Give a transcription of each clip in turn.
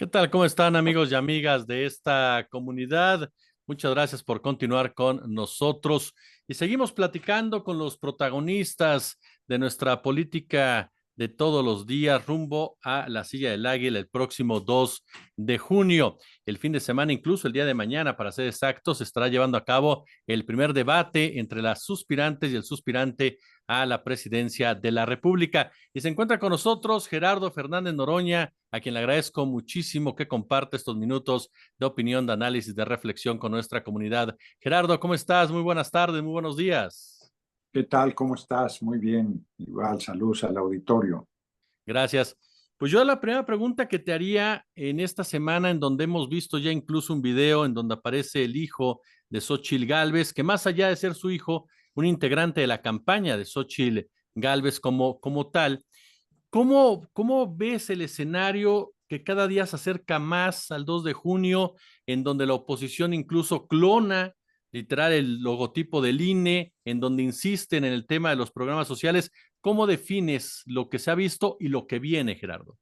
¿Qué tal? ¿Cómo están amigos y amigas de esta comunidad? Muchas gracias por continuar con nosotros y seguimos platicando con los protagonistas de nuestra política de todos los días rumbo a la Silla del Águila el próximo 2 de junio. El fin de semana, incluso el día de mañana, para ser exactos, se estará llevando a cabo el primer debate entre las suspirantes y el suspirante a la presidencia de la República. Y se encuentra con nosotros Gerardo Fernández Noroña, a quien le agradezco muchísimo que comparte estos minutos de opinión, de análisis, de reflexión con nuestra comunidad. Gerardo, ¿cómo estás? Muy buenas tardes, muy buenos días. ¿Qué tal? ¿Cómo estás? Muy bien. Igual, saludos al auditorio. Gracias. Pues yo la primera pregunta que te haría en esta semana, en donde hemos visto ya incluso un video en donde aparece el hijo de Xóchitl Gálvez, que más allá de ser su hijo, un integrante de la campaña de Xóchitl Gálvez como tal, ¿cómo ves el escenario que cada día se acerca más al 2 de junio, en donde la oposición incluso clona literal el logotipo del INE, en donde insisten en el tema de los programas sociales? ¿Cómo defines lo que se ha visto y lo que viene, Gerardo?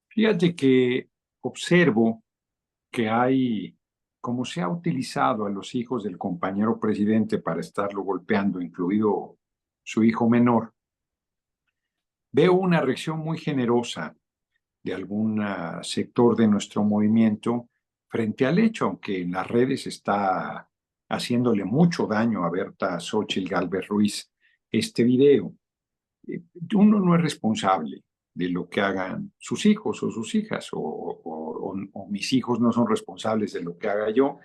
Fíjate que observo que hay, como se ha utilizado a los hijos del compañero presidente para estarlo golpeando, incluido su hijo menor, veo una reacción muy generosa de algún sector de nuestro movimiento frente al hecho, aunque en las redes está haciéndole mucho daño a Berta Xóchitl Gálvez Ruiz este video. Uno no es responsable de lo que hagan sus hijos o sus hijas, o mis hijos no son responsables de lo que haga yo.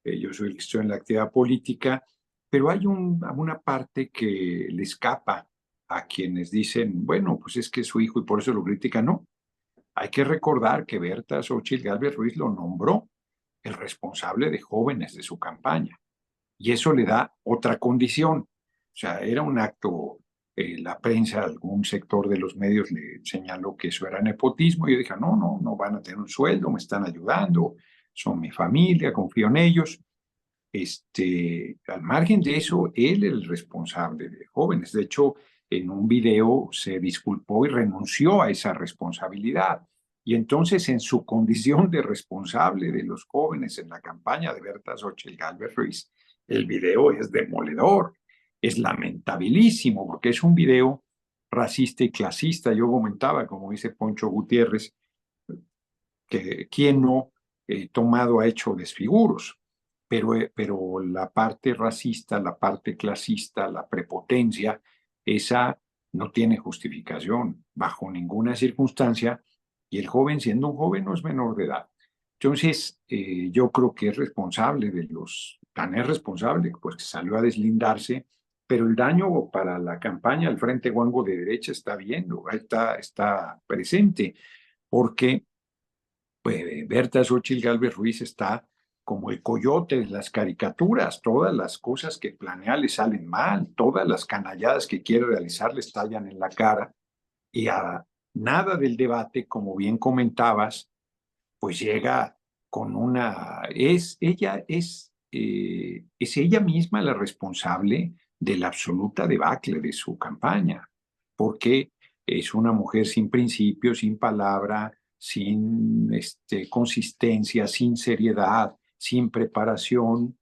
Yo soy el que estoy en la actividad política, pero hay una parte que le escapa a quienes dicen, bueno, pues es que es su hijo y por eso lo critican. No, hay que recordar que Berta Xóchitl Gálvez Ruiz lo nombró el responsable de jóvenes de su campaña, y eso le da otra condición. O sea, era un acto, la prensa, algún sector de los medios le señaló que eso era nepotismo, y yo dije, no, no, no van a tener un sueldo, me están ayudando, son mi familia, confío en ellos. Al margen de eso, él es el responsable de jóvenes. De hecho, en un video se disculpó y renunció a esa responsabilidad. Y entonces, en su condición de responsable de los jóvenes en la campaña de Berta Xóchitl Gálvez Ruiz, el video es demoledor, es lamentabilísimo, porque es un video racista y clasista. Yo comentaba, como dice Poncho Gutiérrez, que quien no tomado ha hecho desfiguros, pero la parte racista, la parte clasista, la prepotencia, esa no tiene justificación bajo ninguna circunstancia, y el joven, siendo un joven, no es menor de edad. Entonces, yo creo que es responsable tan es responsable, pues que salió a deslindarse, pero el daño para la campaña al Frente Guango de derecha está viendo, está presente, porque pues Berta Xóchitl Gálvez Ruiz está como el coyote de las caricaturas. Todas las cosas que planea le salen mal, todas las canalladas que quiere realizar le estallan en la cara, y a nada del debate, como bien comentabas, pues llega con es ella misma la responsable de la absoluta debacle de su campaña, porque es una mujer sin principios, sin palabra, sin consistencia, sin seriedad, sin preparación.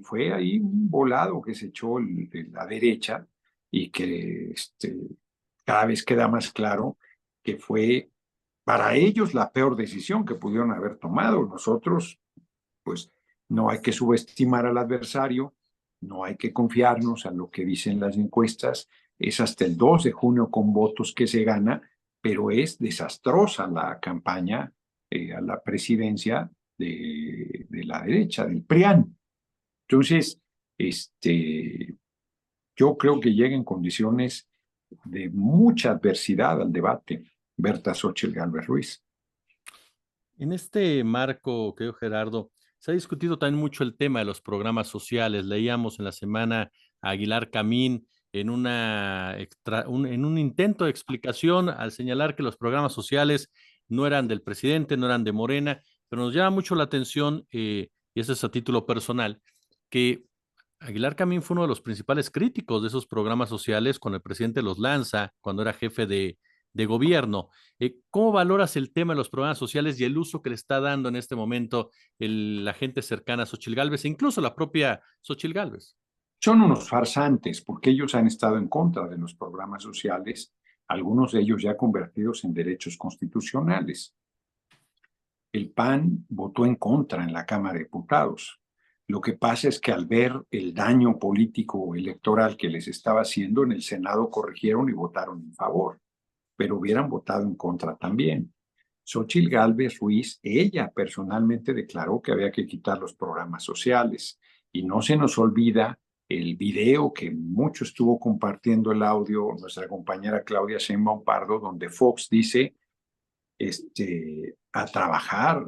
Fue ahí un volado que se echó de la derecha, y que cada vez queda más claro que fue para ellos la peor decisión que pudieron haber tomado. Nosotros, pues, no hay que subestimar al adversario, no hay que confiarnos a lo que dicen las encuestas. Es hasta el 2 de junio con votos que se gana, pero es desastrosa la campaña a la presidencia de la derecha, del PRIAN. Entonces, yo creo que llega en condiciones de mucha adversidad al debate Berta Xóchitl Gálvez Ruiz. En este marco, creo, Gerardo, se ha discutido también mucho el tema de los programas sociales. Leíamos en la semana a Aguilar Camín en un intento de explicación al señalar que los programas sociales no eran del presidente, no eran de Morena, pero nos llama mucho la atención, y eso es a título personal, que Aguilar Camín fue uno de los principales críticos de esos programas sociales cuando el presidente los lanza, cuando era jefe de gobierno. ¿Cómo valoras el tema de los programas sociales y el uso que le está dando en este momento la gente cercana a Xóchitl Gálvez e incluso la propia Xóchitl Gálvez? Son unos farsantes porque ellos han estado en contra de los programas sociales, algunos de ellos ya convertidos en derechos constitucionales. El PAN votó en contra en la Cámara de Diputados. Lo que pasa es que al ver el daño político electoral que les estaba haciendo en el Senado corrigieron y votaron en favor, pero hubieran votado en contra también. Xóchitl Gálvez Ruiz, ella personalmente declaró que había que quitar los programas sociales y no se nos olvida el video que mucho estuvo compartiendo el audio nuestra compañera Claudia Sheinbaum Pardo, donde Fox dice a trabajar,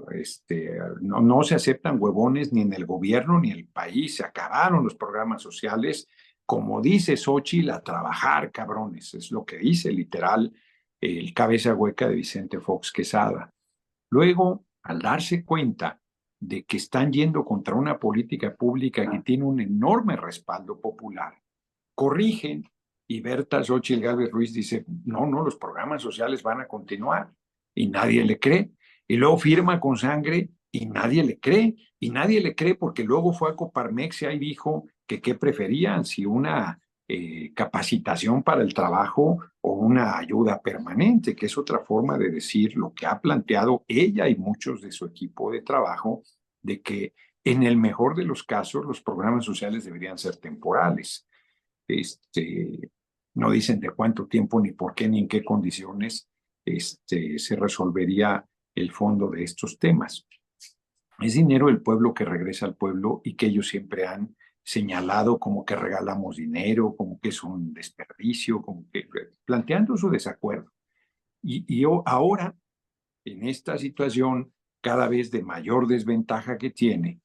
no se aceptan huevones ni en el gobierno ni en el país, se acabaron los programas sociales, como dice Xóchitl, a trabajar, cabrones, es lo que dice literal el cabeza hueca de Vicente Fox Quesada. Luego, al darse cuenta de que están yendo contra una política pública que tiene un enorme respaldo popular, corrigen y Berta Xóchitl Gálvez Ruiz dice, no, los programas sociales van a continuar y nadie le cree. Y luego firma con sangre y nadie le cree. Y nadie le cree porque luego fue a Coparmex y ahí dijo que qué preferían, si una capacitación para el trabajo o una ayuda permanente, que es otra forma de decir lo que ha planteado ella y muchos de su equipo de trabajo, de que en el mejor de los casos los programas sociales deberían ser temporales. No dicen de cuánto tiempo, ni por qué, ni en qué condiciones se resolvería el fondo de estos temas. Es dinero del pueblo que regresa al pueblo y que ellos siempre han señalado como que regalamos dinero, como que es un desperdicio, como que planteando su desacuerdo. Y ahora, en esta situación cada vez de mayor desventaja que tiene,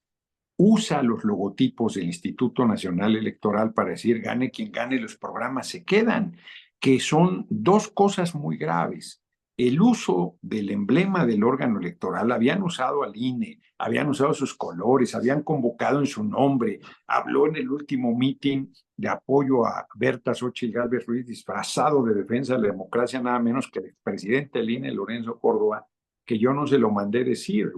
usa los logotipos del Instituto Nacional Electoral para decir gane quien gane, los programas se quedan, que son dos cosas muy graves. El uso del emblema del órgano electoral, habían usado al INE, habían usado sus colores, habían convocado en su nombre, habló en el último meeting de apoyo a Berta Xóchitl Gálvez Ruiz, disfrazado de defensa de la democracia, nada menos que el presidente del INE, Lorenzo Córdoba, que yo no se lo mandé decir.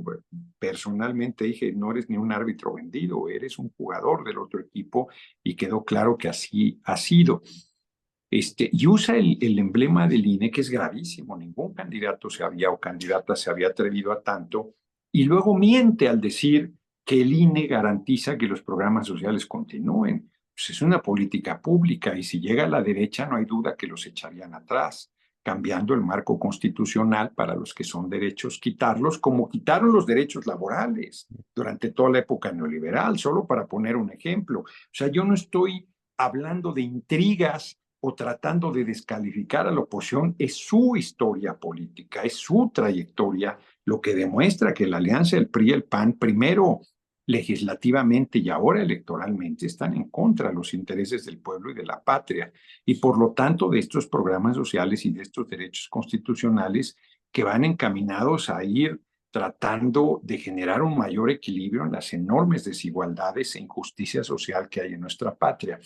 Personalmente dije, no eres ni un árbitro vendido, eres un jugador del otro equipo, y quedó claro que así ha sido. Y usa el emblema del INE, que es gravísimo, ningún candidato se había o candidata se había atrevido a tanto, y luego miente al decir que el INE garantiza que los programas sociales continúen. Pues es una política pública y si llega a la derecha no hay duda que los echarían atrás, cambiando el marco constitucional para los que son derechos, quitarlos como quitaron los derechos laborales durante toda la época neoliberal, solo para poner un ejemplo. O sea, yo no estoy hablando de intrigas o tratando de descalificar a la oposición, es su historia política, es su trayectoria, lo que demuestra que la alianza del PRI y el PAN, primero legislativamente y ahora electoralmente, están en contra de los intereses del pueblo y de la patria, y por lo tanto de estos programas sociales y de estos derechos constitucionales que van encaminados a ir tratando de generar un mayor equilibrio en las enormes desigualdades e injusticia social que hay en nuestra patria.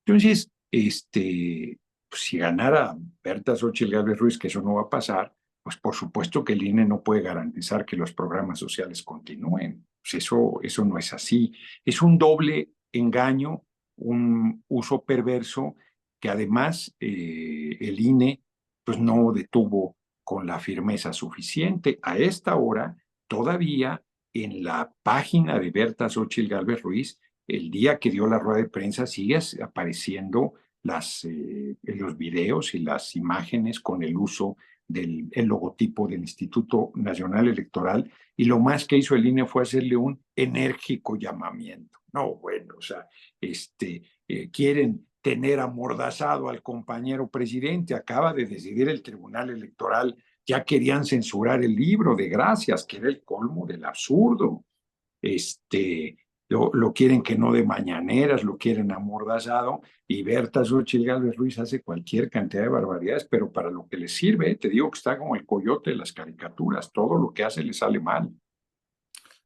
Entonces, pues, si ganara Berta Xóchitl Gálvez Ruiz, que eso no va a pasar, pues por supuesto que el INE no puede garantizar que los programas sociales continúen. Pues eso no es así. Es un doble engaño, un uso perverso que además el INE pues no detuvo con la firmeza suficiente. A esta hora, todavía en la página de Berta Xóchitl Gálvez Ruiz, el día que dio la rueda de prensa sigue apareciendo los videos y las imágenes con el uso del logotipo del Instituto Nacional Electoral, y lo más que hizo el INE fue hacerle un enérgico llamamiento. No, bueno, o sea, quieren tener amordazado al compañero presidente, acaba de decidir el Tribunal Electoral, ya querían censurar el libro de gracias, que era el colmo del absurdo. Lo quieren que no de mañaneras, lo quieren amordazado, y Berta Xóchitl Gálvez Ruiz hace cualquier cantidad de barbaridades, pero para lo que le sirve, te digo que está como el coyote de las caricaturas, todo lo que hace le sale mal.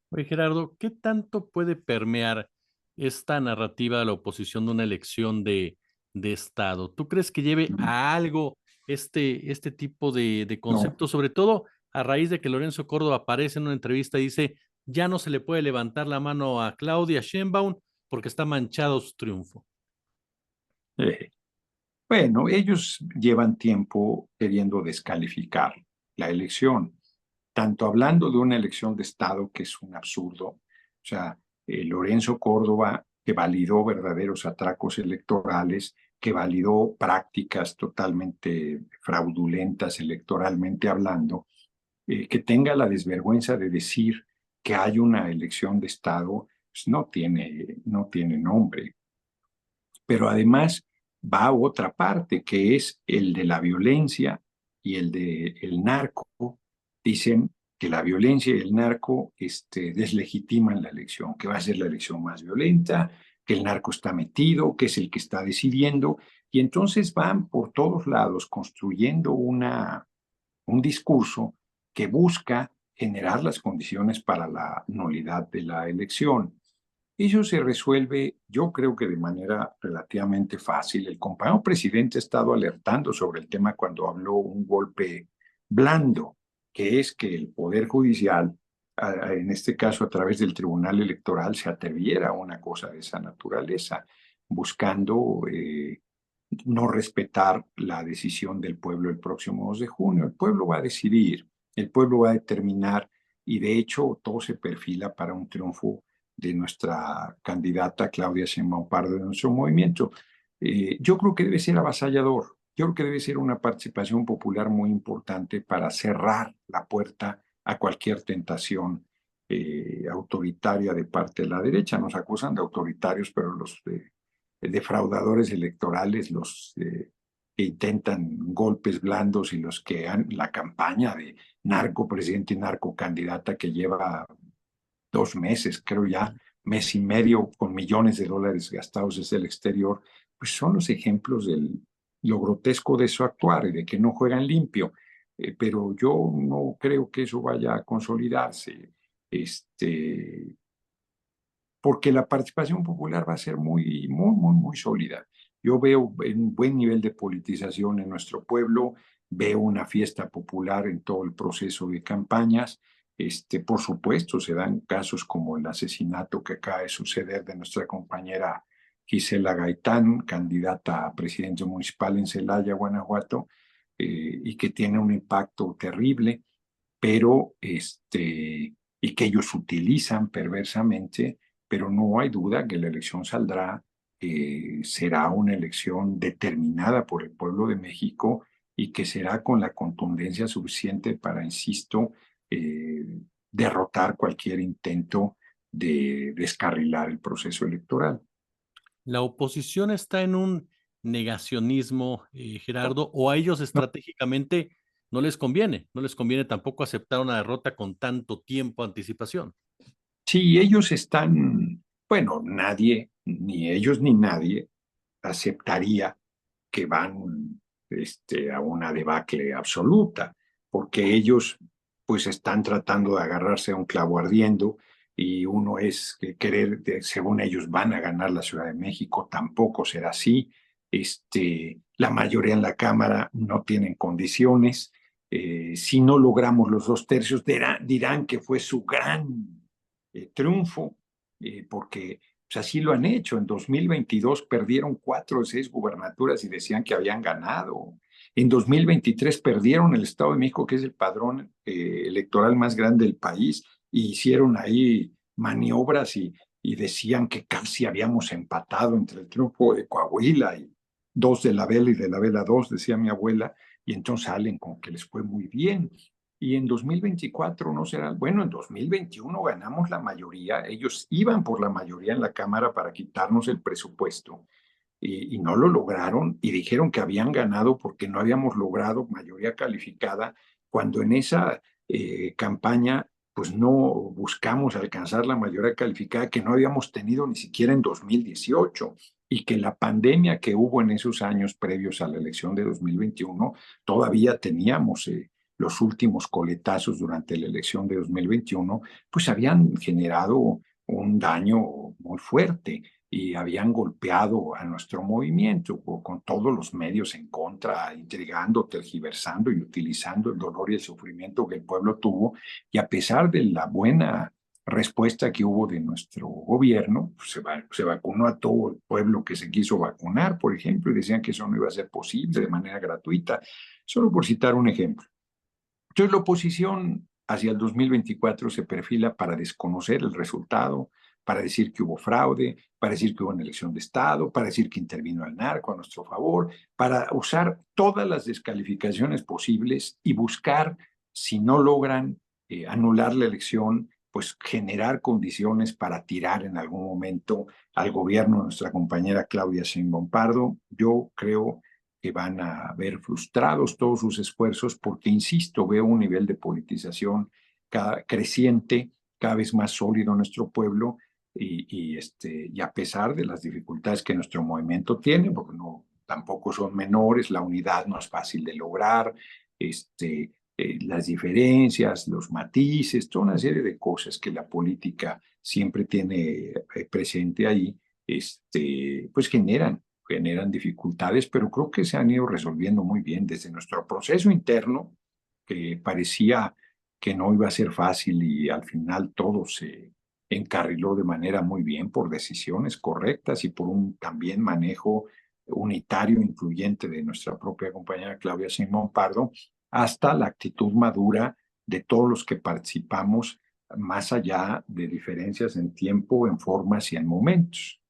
Oye, Gerardo, ¿qué tanto puede permear esta narrativa de la oposición de una elección de Estado? ¿Tú crees que lleve a algo este tipo de No, conceptos, sobre todo a raíz de que Lorenzo Córdoba aparece en una entrevista y dice, ya no se le puede levantar la mano a Claudia Sheinbaum porque está manchado su triunfo. eh, bueno, ellos llevan tiempo queriendo descalificar la elección, tanto hablando de una elección de Estado que es un absurdo, o sea, Lorenzo Córdoba, que validó verdaderos atracos electorales, que validó prácticas totalmente fraudulentas electoralmente hablando, que tenga la desvergüenza de decir que hay una elección de Estado, pues no tiene nombre. Pero además va a otra parte, que es el de la violencia y el de el narco. Dicen que la violencia y el narco deslegitiman la elección, que va a ser la elección más violenta, que el narco está metido, que es el que está decidiendo, y entonces van por todos lados construyendo un discurso que busca generar las condiciones para la nulidad de la elección. Eso se resuelve, yo creo que de manera relativamente fácil. El compañero presidente ha estado alertando sobre el tema cuando habló un golpe blando, que es que el Poder Judicial, en este caso a través del Tribunal Electoral, se atreviera a una cosa de esa naturaleza, buscando no respetar la decisión del pueblo el próximo 2 de junio. El pueblo va a decidir, el pueblo va a determinar y de hecho todo se perfila para un triunfo de nuestra candidata Claudia Sheinbaum Pardo de nuestro movimiento. Yo creo que debe ser avasallador, yo creo que debe ser una participación popular muy importante para cerrar la puerta a cualquier tentación autoritaria de parte de la derecha. Nos acusan de autoritarios, pero los defraudadores electorales, los que intentan golpes blandos y los que han la campaña de narco presidente y narco candidata que lleva 2 meses, creo ya, mes y medio, con millones de dólares gastados desde el exterior, pues son los ejemplos de lo grotesco de su actuar y de que no juegan limpio. Pero yo no creo que eso vaya a consolidarse. Este, porque la participación popular va a ser muy, muy, muy, muy sólida. Yo veo un buen nivel de politización en nuestro pueblo, veo una fiesta popular en todo el proceso de campañas. Por supuesto, se dan casos como el asesinato que acaba de suceder de nuestra compañera Gisela Gaitán, candidata a presidente municipal en Celaya, Guanajuato, y que tiene un impacto terrible, pero y que ellos utilizan perversamente, pero no hay duda que la elección saldrá, será una elección determinada por el pueblo de México y que será con la contundencia suficiente para, insisto, derrotar cualquier intento de descarrilar el proceso electoral. La oposición está en un negacionismo, Gerardo, o a ellos No, estratégicamente no les conviene tampoco aceptar una derrota con tanto tiempo de anticipación. sí, ellos están, bueno, nadie, ni ellos ni nadie, aceptaría que van a una debacle absoluta, porque ellos pues están tratando de agarrarse a un clavo ardiendo y uno es que querer, según ellos van a ganar la Ciudad de México, tampoco será así. La mayoría en la Cámara no tienen condiciones. Si no logramos los 2 tercios, dirán que fue su gran triunfo, porque pues así lo han hecho. En 2022 perdieron 4 de 6 gubernaturas y decían que habían ganado. En 2023 perdieron el Estado de México, que es el padrón electoral más grande del país, y hicieron ahí maniobras y decían que casi habíamos empatado entre el triunfo de Coahuila y 2 de la Vela y de la Vela 2, decía mi abuela, y entonces salen con que les fue muy bien. Y en 2024 no será, bueno, en 2021 ganamos la mayoría, ellos iban por la mayoría en la Cámara para quitarnos el presupuesto y no lo lograron y dijeron que habían ganado porque no habíamos logrado mayoría calificada, cuando en esa campaña pues no buscamos alcanzar la mayoría calificada que no habíamos tenido ni siquiera en 2018 y que la pandemia que hubo en esos años previos a la elección de 2021 todavía teníamos los últimos coletazos durante la elección de 2021, pues habían generado un daño muy fuerte. y habían golpeado a nuestro movimiento con todos los medios en contra, intrigando, tergiversando y utilizando el dolor y el sufrimiento que el pueblo tuvo. Y a pesar de la buena respuesta que hubo de nuestro gobierno, pues se vacunó a todo el pueblo que se quiso vacunar, por ejemplo, y decían que eso no iba a ser posible de manera gratuita, solo por citar un ejemplo. Entonces, la oposición hacia el 2024 se perfila para desconocer el resultado, para decir que hubo fraude, para decir que hubo una elección de Estado, para decir que intervino el narco a nuestro favor, para usar todas las descalificaciones posibles y buscar, si no logran anular la elección, pues generar condiciones para tirar en algún momento al gobierno de nuestra compañera Claudia Sheinbaum Pardo. Yo creo que van a ver frustrados todos sus esfuerzos porque, insisto, veo un nivel de politización creciente, cada vez más sólido en nuestro pueblo y a pesar de las dificultades que nuestro movimiento tiene, porque no, tampoco son menores, la unidad no es fácil de lograr, las diferencias, los matices, toda una serie de cosas que la política siempre tiene presente ahí, pues generan dificultades, pero creo que se han ido resolviendo muy bien desde nuestro proceso interno, que parecía que no iba a ser fácil y al final todo se encarriló de manera muy bien por decisiones correctas y por un también manejo unitario, incluyente de nuestra propia compañera Claudia Sheinbaum Pardo, hasta la actitud madura de todos los que participamos, más allá de diferencias en tiempo, en formas y en momentos.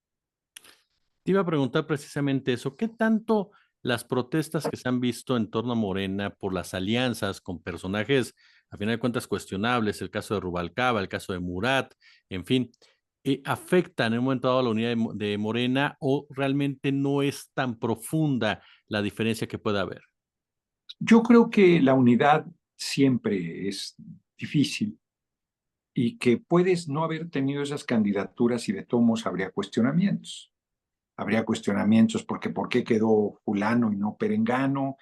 Te iba a preguntar precisamente eso, ¿qué tanto las protestas que se han visto en torno a Morena por las alianzas con personajes, a final de cuentas, cuestionables, el caso de Rubalcaba, el caso de Murat, en fin, afectan en un momento dado a la unidad de Morena o realmente no es tan profunda la diferencia que pueda haber? Yo creo que la unidad siempre es difícil y que puedes no haber tenido esas candidaturas y de todos modos habría cuestionamientos. Habría cuestionamientos porque por qué quedó fulano y no perengano,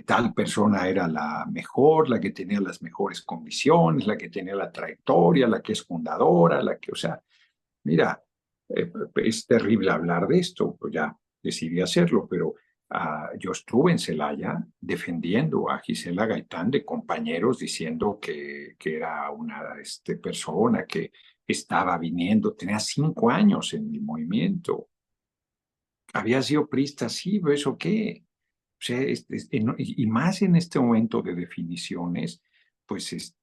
tal persona era la mejor, la que tenía las mejores condiciones, la que tenía la trayectoria, la que es fundadora, o sea, mira, es terrible hablar de esto, pues ya decidí hacerlo, pero yo estuve en Celaya defendiendo a Gisela Gaitán de compañeros diciendo que era una persona que estaba viniendo, tenía 5 años en mi movimiento, había sido priista, sí, pero ¿eso qué? O sea, y más en este momento de definiciones, pues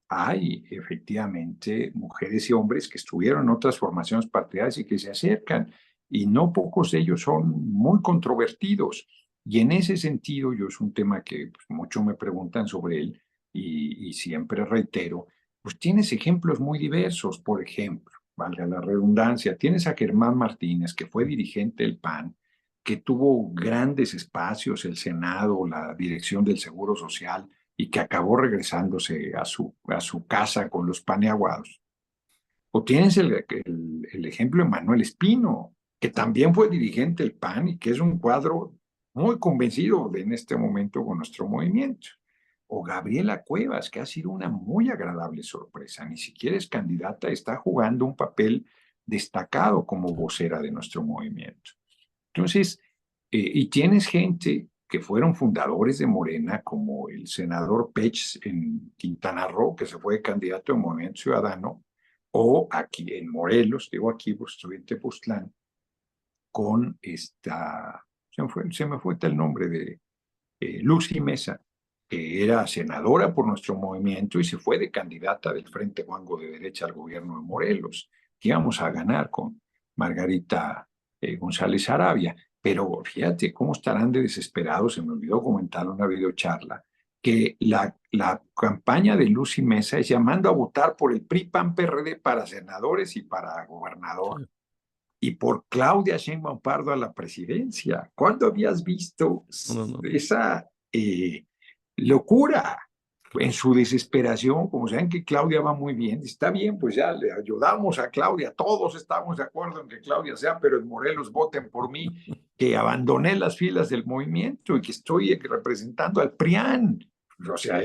hay efectivamente mujeres y hombres que estuvieron en otras formaciones partidarias y que se acercan, y no pocos de ellos son muy controvertidos. Y en ese sentido, yo es un tema que pues, mucho me preguntan sobre él y siempre reitero, pues tienes ejemplos muy diversos, por ejemplo, valga la redundancia, tienes a Germán Martínez, que fue dirigente del PAN, que tuvo grandes espacios, el Senado, la dirección del Seguro Social, y que acabó regresándose a su casa con los paneaguados. O tienes el ejemplo de Manuel Espino, que también fue dirigente del PAN y que es un cuadro muy convencido en este momento con nuestro movimiento. O Gabriela Cuevas, que ha sido una muy agradable sorpresa, ni siquiera es candidata, está jugando un papel destacado como vocera de nuestro movimiento. Entonces, y tienes gente que fueron fundadores de Morena, como el senador Pech en Quintana Roo, que se fue candidato de Movimiento Ciudadano, o aquí en Morelos, digo aquí, pues estoy en Tepoztlán, con se me fue el nombre de Lucy Mesa, que era senadora por nuestro movimiento y se fue de candidata del Frente Guango de Derecha al gobierno de Morelos, que íbamos a ganar con Margarita González Arabia. Pero fíjate cómo estarán de desesperados, se me olvidó comentar en una videocharla, que la campaña de Lucy Mesa es llamando a votar por el PRI, PAN, PRD para senadores y para gobernador, Sí. y por Claudia Sheinbaum Pardo a la presidencia. ¿Cuándo habías visto No, no, no. esa locura? En su desesperación, como saben que Claudia va muy bien, está bien, pues ya le ayudamos a Claudia, todos estamos de acuerdo en que Claudia sea, pero en Morelos voten por mí, que abandoné las filas del movimiento y que estoy representando al PRIAN. O sea,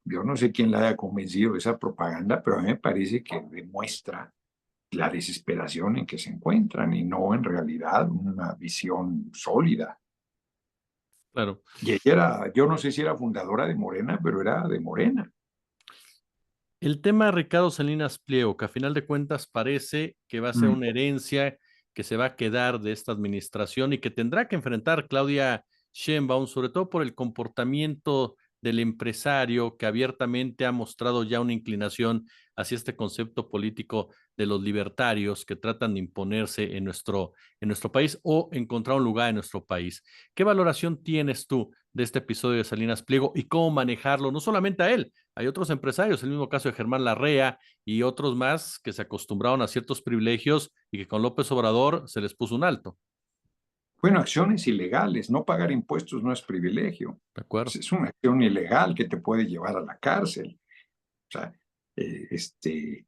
yo no sé quién la haya convencido de esa propaganda, pero a mí me parece que demuestra la desesperación en que se encuentran y no en realidad una visión sólida. Claro. Y ella era, yo no sé si era fundadora de Morena, pero era de Morena. El tema de Ricardo Salinas Pliego, que a final de cuentas parece que va a ser Mm. una herencia que se va a quedar de esta administración y que tendrá que enfrentar Claudia Sheinbaum, sobre todo por el comportamiento del empresario que abiertamente ha mostrado ya una inclinación hacia este concepto político de los libertarios que tratan de imponerse en nuestro país o encontrar un lugar en nuestro país. ¿Qué valoración tienes tú de este episodio de Salinas Pliego y cómo manejarlo, no solamente a él? Hay otros empresarios, el mismo caso de Germán Larrea y otros más que se acostumbraron a ciertos privilegios y que con López Obrador se les puso un alto. Bueno, acciones ilegales, no pagar impuestos no es privilegio. ¿De acuerdo? Es una acción ilegal que te puede llevar a la cárcel. O sea,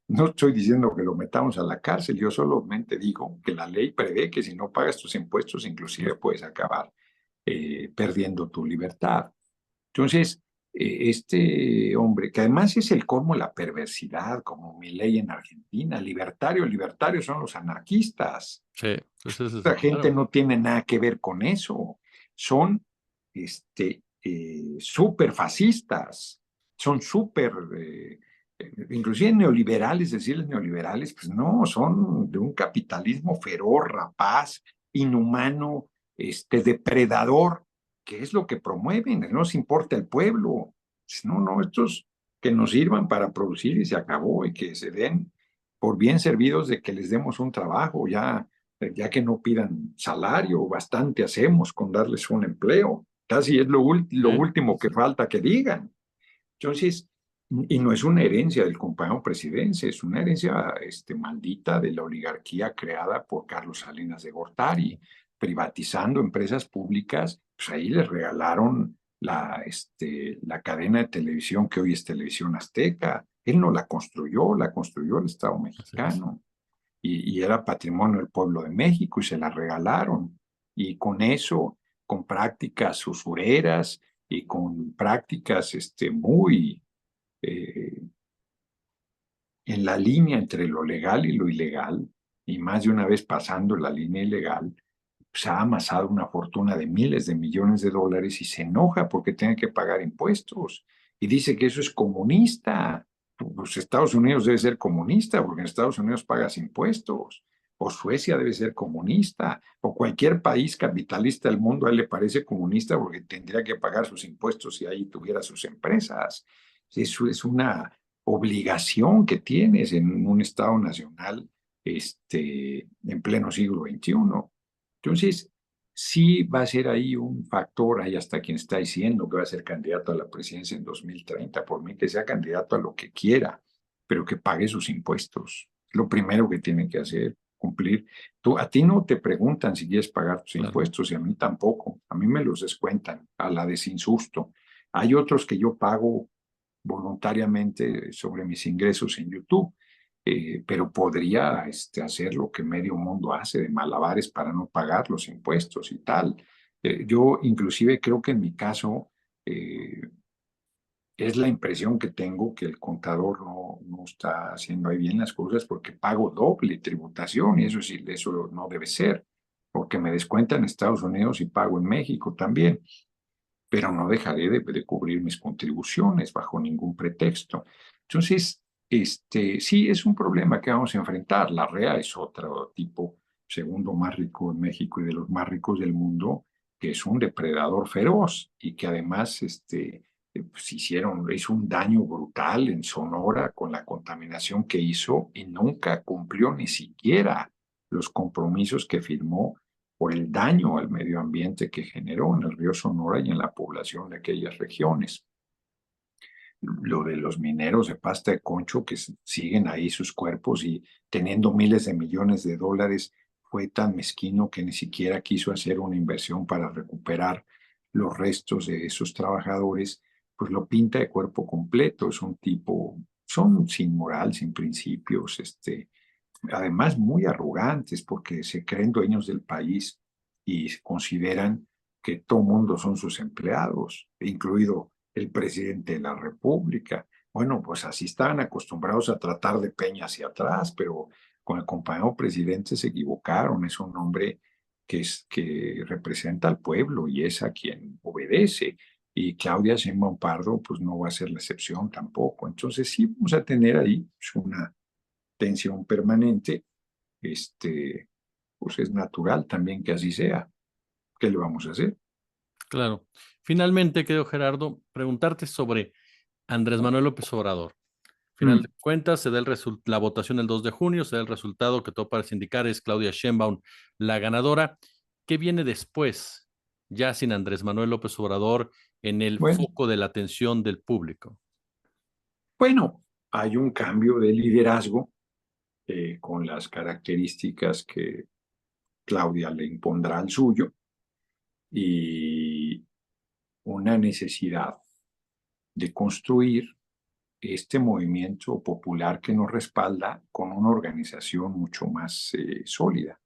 no estoy diciendo que lo metamos a la cárcel, yo solamente digo que la ley prevé que si no pagas tus impuestos, inclusive puedes acabar perdiendo tu libertad. Entonces, este hombre, que además es el colmo de la perversidad, como Milei en Argentina, libertarios son los anarquistas. Sí, entonces, La gente claro. no tiene nada que ver con eso. Son súper fascistas, son súper, inclusive neoliberales, decirles neoliberales, pues no, son de un capitalismo feroz, rapaz, inhumano, depredador, que es lo que promueven, no les importa el pueblo. Pues no, no, estos que nos sirvan para producir y se acabó, y que se den por bien servidos de que les demos un trabajo, ya que no pidan salario, bastante hacemos con darles un empleo, casi es lo último que falta que digan. Entonces, y no es una herencia del compañero presidente, es una herencia maldita de la oligarquía creada por Carlos Salinas de Gortari, privatizando empresas públicas, pues ahí les regalaron la cadena de televisión que hoy es Televisión Azteca. Él no la construyó el Estado Así es. mexicano y era patrimonio del pueblo de México y se la regalaron. Y con eso, con prácticas usureras y con prácticas muy eh, en la línea entre lo legal y lo ilegal, y más de una vez pasando la línea ilegal, se ha amasado una fortuna de miles de millones de dólares y se enoja porque tiene que pagar impuestos. Y dice que eso es comunista. Pues Estados Unidos debe ser comunista porque en Estados Unidos pagas impuestos. O Suecia debe ser comunista. O cualquier país capitalista del mundo a él le parece comunista porque tendría que pagar sus impuestos si ahí tuviera sus empresas. Eso es una obligación que tienes en un Estado nacional en pleno siglo XXI. Entonces, sí va a ser ahí un factor, hay hasta quien está diciendo que va a ser candidato a la presidencia en 2030, por mí que sea candidato a lo que quiera, pero que pague sus impuestos. Lo primero que tiene que hacer, cumplir. A ti no te preguntan si quieres pagar tus Claro. impuestos y a mí tampoco. A mí me los descuentan a la de sin susto. Hay otros que yo pago voluntariamente sobre mis ingresos en YouTube, pero podría hacer lo que medio mundo hace de malabares para no pagar los impuestos y tal. Yo inclusive creo que en mi caso eh, es la impresión que tengo que el contador no está haciendo ahí bien las cosas porque pago doble tributación y eso sí, eso no debe ser, porque me descuentan en Estados Unidos y pago en México también, pero no dejaré de cubrir mis contribuciones bajo ningún pretexto. Entonces, sí, es un problema que vamos a enfrentar. La REA es otro tipo, segundo más rico de México y de los más ricos del mundo, que es un depredador feroz y que además pues hizo un daño brutal en Sonora con la contaminación que hizo y nunca cumplió ni siquiera los compromisos que firmó por el daño al medio ambiente que generó en el río Sonora y en la población de aquellas regiones. Lo de los mineros de pasta de concho que siguen ahí sus cuerpos y teniendo miles de millones de dólares fue tan mezquino que ni siquiera quiso hacer una inversión para recuperar los restos de esos trabajadores, pues lo pinta de cuerpo completo. Es un tipo, son sin moral, sin principios, además muy arrogantes porque se creen dueños del país y consideran que todo mundo son sus empleados, incluido el presidente de la República. Bueno, pues así estaban acostumbrados a tratar de Peña hacia atrás, pero Con el compañero presidente se equivocaron, es un hombre que representa al pueblo y es a quien obedece. Y Claudia Sheinbaum Pardo, pues no va a ser la excepción tampoco. Entonces sí vamos a tener ahí pues, una tensión permanente. Pues es natural también que así sea. ¿Qué le vamos a hacer? Claro. Finalmente, querido Gerardo, preguntarte sobre Andrés Manuel López Obrador. Final de Mm. cuentas, se da la votación el 2 de junio, se da el resultado que todo parece indicar es Claudia Sheinbaum la ganadora. ¿Qué viene después, ya sin Andrés Manuel López Obrador en el Bueno, foco de la atención del público? bueno, hay un cambio de liderazgo con las características que Claudia le impondrá al suyo y una necesidad de construir este movimiento popular que nos respalda con una organización mucho más sólida,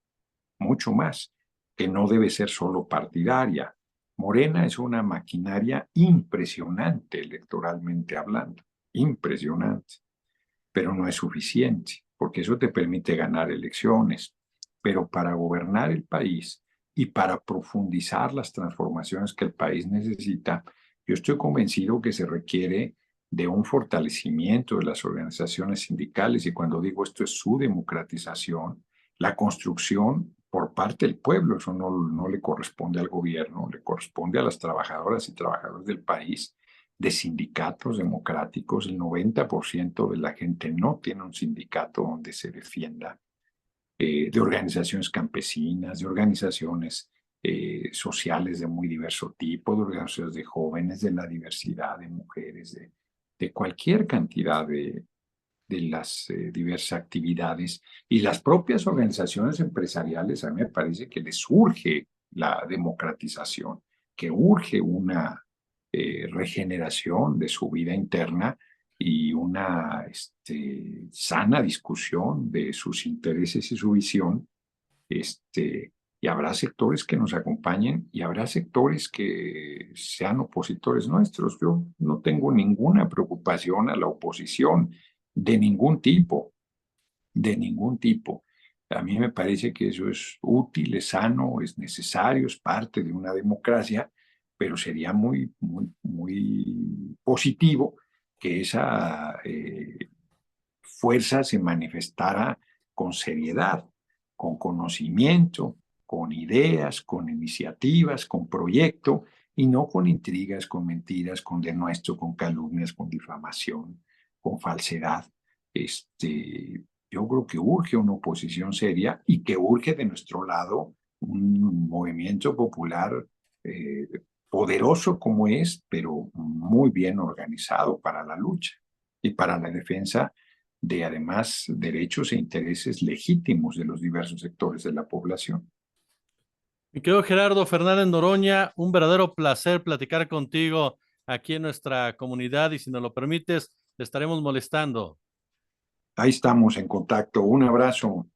mucho más, que no debe ser solo partidaria. Morena es una maquinaria impresionante electoralmente hablando, impresionante, pero no es suficiente, porque eso te permite ganar elecciones. Pero para gobernar el país y para profundizar las transformaciones que el país necesita, yo estoy convencido que se requiere de un fortalecimiento de las organizaciones sindicales y cuando digo esto es su democratización, la construcción por parte del pueblo, eso no le corresponde al gobierno, le corresponde a las trabajadoras y trabajadores del país, de sindicatos democráticos. El 90% de la gente no tiene un sindicato donde se defienda, de organizaciones campesinas, de organizaciones sociales de muy diverso tipo, de organizaciones de jóvenes, de la diversidad de mujeres, de cualquier cantidad de las diversas actividades y las propias organizaciones empresariales. A mí me parece que les urge la democratización, que urge una regeneración de su vida interna y una sana discusión de sus intereses y su visión. Y habrá sectores que nos acompañen y habrá sectores que sean opositores nuestros. Yo no tengo ninguna preocupación a la oposición de ningún tipo, de ningún tipo. A mí me parece que eso es útil, es sano, es necesario, es parte de una democracia, pero sería muy, muy, muy positivo que esa fuerza se manifestara con seriedad, con conocimiento, con ideas, con iniciativas, con proyecto, y no con intrigas, con mentiras, con denuesto, con calumnias, con difamación, con falsedad. Yo creo que urge una oposición seria y que urge de nuestro lado un movimiento popular eh, poderoso como es, pero muy bien organizado para la lucha y para la defensa de además derechos e intereses legítimos de los diversos sectores de la población. Mi querido Gerardo Fernández Noroña, un verdadero placer platicar contigo aquí en nuestra comunidad y si nos lo permites, te estaremos molestando. Ahí estamos en contacto. Un abrazo.